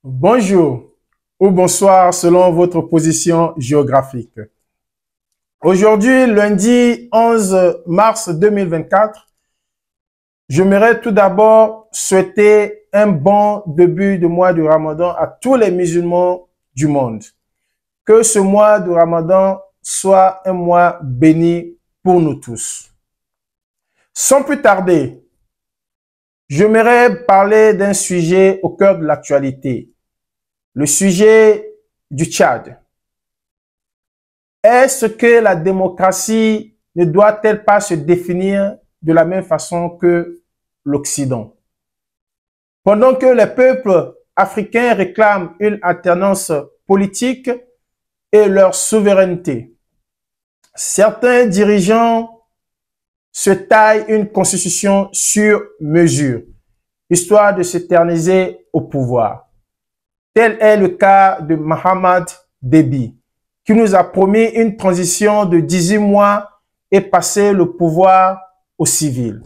Bonjour ou bonsoir selon votre position géographique. Aujourd'hui, lundi 11 mars 2024, j'aimerais tout d'abord souhaiter un bon début de mois du Ramadan à tous les musulmans du monde. Que ce mois du Ramadan soit un mois béni pour nous tous. Sans plus tarder, j'aimerais parler d'un sujet au cœur de l'actualité, le sujet du Tchad. Est-ce que la démocratie ne doit-elle pas se définir de la même façon que l'Occident? Pendant que les peuples africains réclament une alternance politique et leur souveraineté, certains dirigeants se taillent une constitution sur mesure, histoire de s'éterniser au pouvoir. Tel est le cas de Mahamat Déby, qui nous a promis une transition de 18 mois et passer le pouvoir aux civils.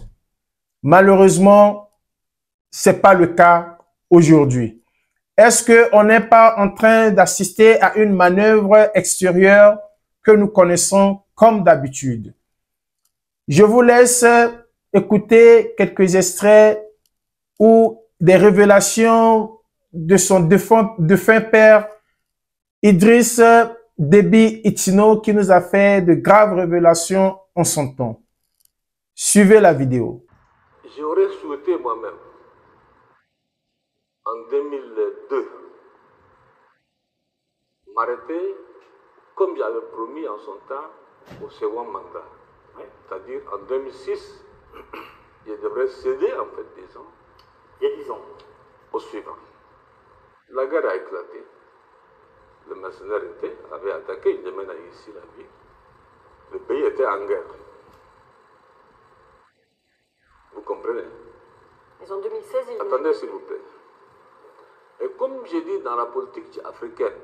Malheureusement, ce n'est pas le cas aujourd'hui. Est-ce qu'on n'est pas en train d'assister à une manœuvre extérieure que nous connaissons comme d'habitude? Je vous laisse écouter quelques extraits ou des révélations de son défunt père, Idriss Déby Itno, qui nous a fait de graves révélations en son temps. Suivez la vidéo. J'aurais souhaité moi-même, en 2002, m'arrêter, comme j'avais promis en son temps, au second mandat. C'est-à-dire en 2006, je devrais céder, en fait, disons, il y a 10 ans, au suivant. La guerre a éclaté. Le mercenaire avait attaqué, il mène ici la ville. Le pays était en guerre. Vous comprenez? Mais en 2016, il Attendez, s'il vous plaît. Et comme j'ai dit dans la politique africaine,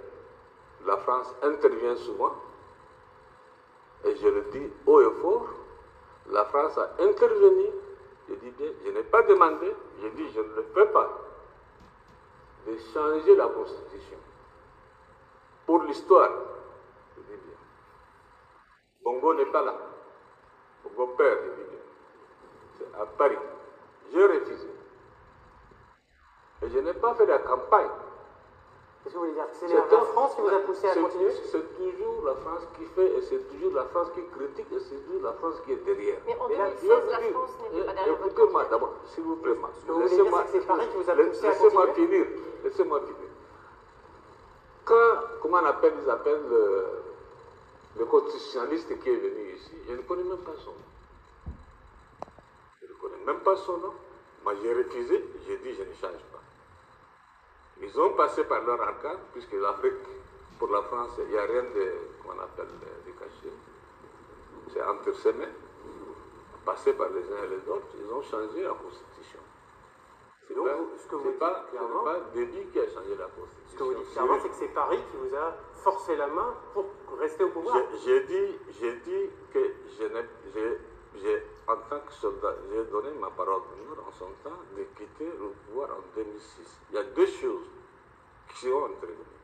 la France intervient souvent, et je le dis haut et fort, la France a intervenu, je dis bien, je n'ai pas demandé, je dis je ne le fais pas, de changer la constitution. Pour l'histoire, je dis bien. Bongo n'est pas là. Bongo père, je dis bien. C'est à Paris. J'ai refusé. Et je n'ai pas fait la campagne. qu'est-ce que vous voulez dire? C'est la France qui vous a poussé à continuer? C'est toujours la France qui fait, et c'est toujours la France qui critique, et c'est toujours la France qui est derrière. Mais en Et là, 2016, je veux la dire, France n'était pas derrière votre écoutez-moi candidature. d'abord, s'il vous plaît. Ce que vous voulez dire, c'est que c'est Paris qui vous a poussé à Laissez-moi continuer? finir. Laissez-moi finir. Quand, comment on appelle, ils appellent le constitutionnaliste qui est venu ici, je ne connais même pas son nom. Je ne connais même pas son nom. Moi, j'ai refusé, j'ai dit je ne change pas. Ils ont passé par leur arcade, puisque l'Afrique, pour la France, il n'y a rien de, comment on appelle, de caché. C'est entre ses mains. Passé par les uns et les autres, ils ont changé la Constitution. Ce Donc, n'est pas Déby qui a changé la Constitution. Ce que vous dites clairement, c'est que c'est Paris qui vous a forcé la main pour rester au pouvoir. J'ai dit que j'ai, en tant que soldat, j'ai donné ma parole d'honneur en son temps de quitter le pouvoir en 2006. Il y a deux choses qui sont intervenues.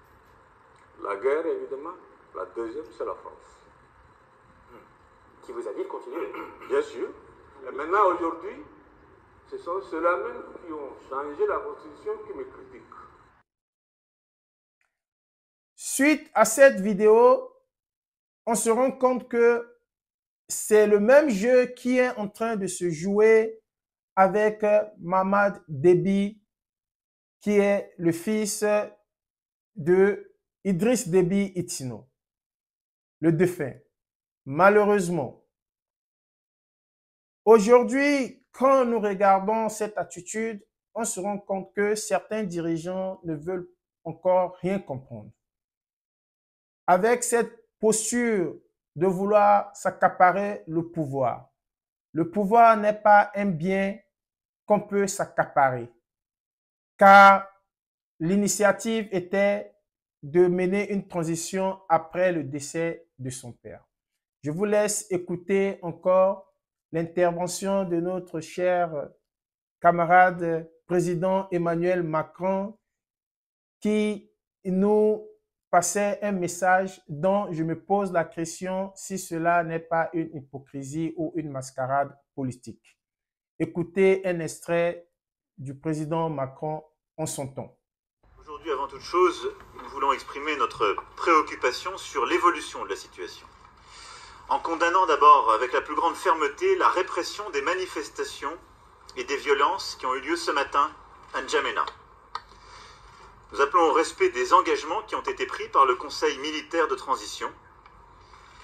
La guerre, évidemment. La deuxième, c'est la France. Qui vous a dit de continuer. Bien sûr. Et maintenant, aujourd'hui, ce sont ceux-là même qui ont changé la Constitution qui me critiquent. Suite à cette vidéo, on se rend compte que c'est le même jeu qui est en train de se jouer avec Mahamat Déby, qui est le fils de Idriss Déby Itno, le défunt. Malheureusement, aujourd'hui, quand nous regardons cette attitude, on se rend compte que certains dirigeants ne veulent encore rien comprendre. Avec cette posture de vouloir s'accaparer le pouvoir n'est pas un bien qu'on peut s'accaparer, car l'initiative était de mener une transition après le décès de son père. Je vous laisse écouter encore l'intervention de notre cher camarade président Emmanuel Macron qui nous passait un message dont je me pose la question si cela n'est pas une hypocrisie ou une mascarade politique. Écoutez un extrait du président Macron en son temps. Aujourd'hui, avant toute chose, nous voulons exprimer notre préoccupation sur l'évolution de la situation. En condamnant d'abord avec la plus grande fermeté la répression des manifestations et des violences qui ont eu lieu ce matin à N'Djamena. Nous appelons au respect des engagements qui ont été pris par le Conseil militaire de transition,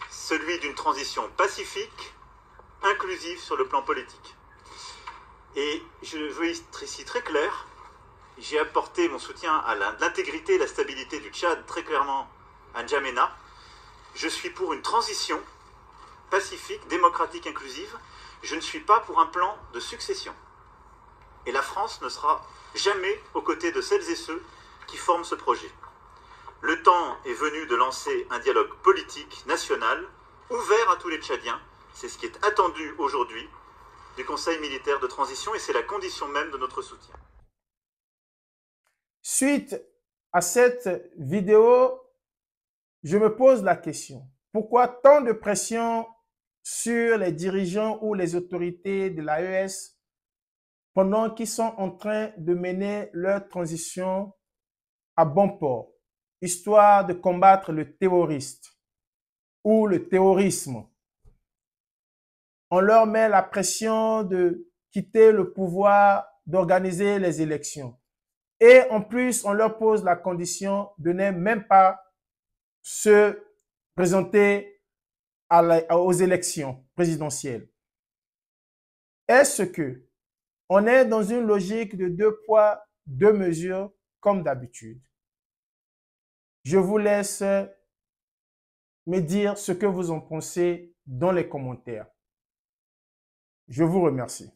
celui d'une transition pacifique, inclusive sur le plan politique. Et je veux être ici très clair, j'ai apporté mon soutien à l'intégrité et la stabilité du Tchad très clairement à N'Djamena. Je suis pour une transition pacifique, démocratique, inclusive. Je ne suis pas pour un plan de succession. Et la France ne sera jamais aux côtés de celles et ceux qui forment ce projet. Le temps est venu de lancer un dialogue politique national ouvert à tous les Tchadiens. C'est ce qui est attendu aujourd'hui du Conseil militaire de transition et c'est la condition même de notre soutien. Suite à cette vidéo, je me pose la question, pourquoi tant de pression sur les dirigeants ou les autorités de l'AES pendant qu'ils sont en train de mener leur transition à bon port, histoire de combattre le terroriste ou le terrorisme. On leur met la pression de quitter le pouvoir, d'organiser les élections. Et en plus, on leur pose la condition de ne même pas se présenter aux élections présidentielles. Est-ce que on est dans une logique de 2 poids, 2 mesures comme d'habitude? Je vous laisse me dire ce que vous en pensez dans les commentaires. Je vous remercie.